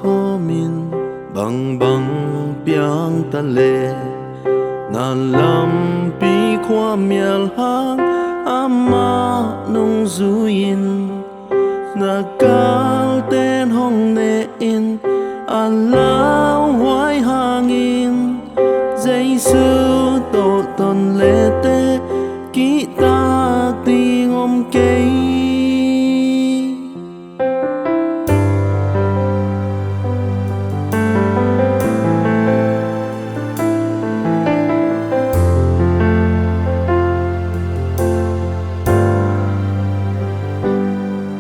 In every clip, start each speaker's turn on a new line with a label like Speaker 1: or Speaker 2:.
Speaker 1: khó min bằng bằng piang ta lệ na lam pi khoa miel hang ama nung zuin na kal ten hong ne in alau hoài hangin Giêsu tổ ton lệ te kỹ ta tình om cây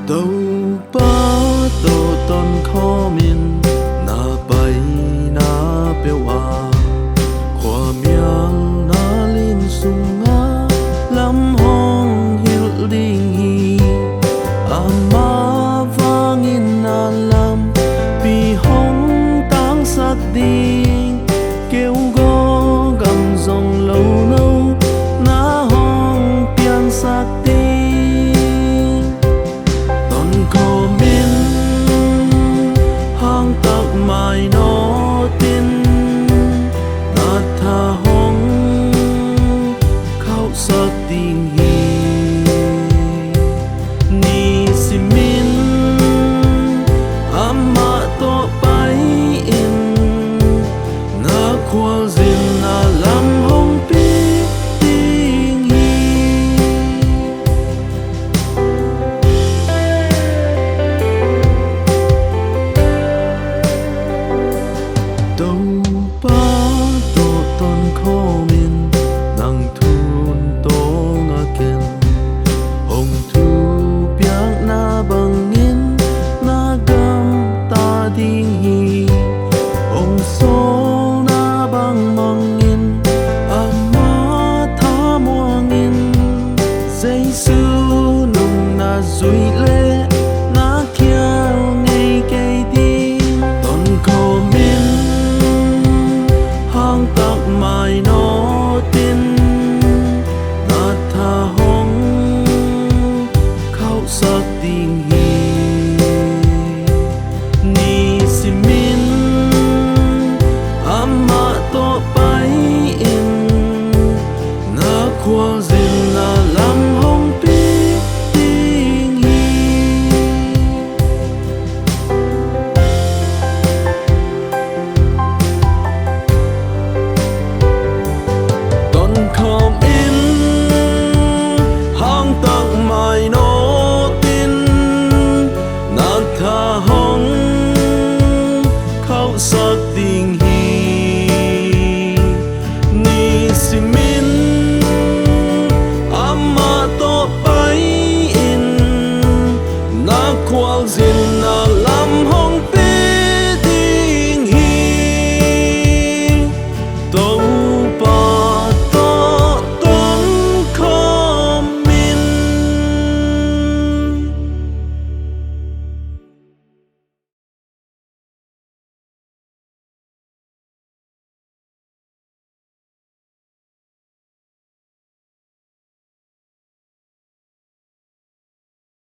Speaker 1: đâu ba tổ ton khó min na bay na bêu à qua miang na lim sung a lam hong hil ding hi ama vangin na lam pi hong tang sak ding kêu go gam dòng lâu nâu na hong piang sak ding ton ko min hang tak mai no tin na tha hong khao sak ding hi ni si min ama to pai in na khwal zin na lam hong pi ding hi đâu ba tổ ton khó min nang thun to nga ken hong thu piang na bangin na gam ta ding hi hong sol na bang mangin ama tha muangin Giêsu nung na zui le na kiao ngay cây ding ton ko min hang tak mai no tin na tha hong khao sak ding hi ni si min ama to pai in na khwal zin na lam hong pi ding hi ton khom in hang tak mai no tin na tha hong khao sak ding hi ni si min ama to pai in na khwal zin na lam hong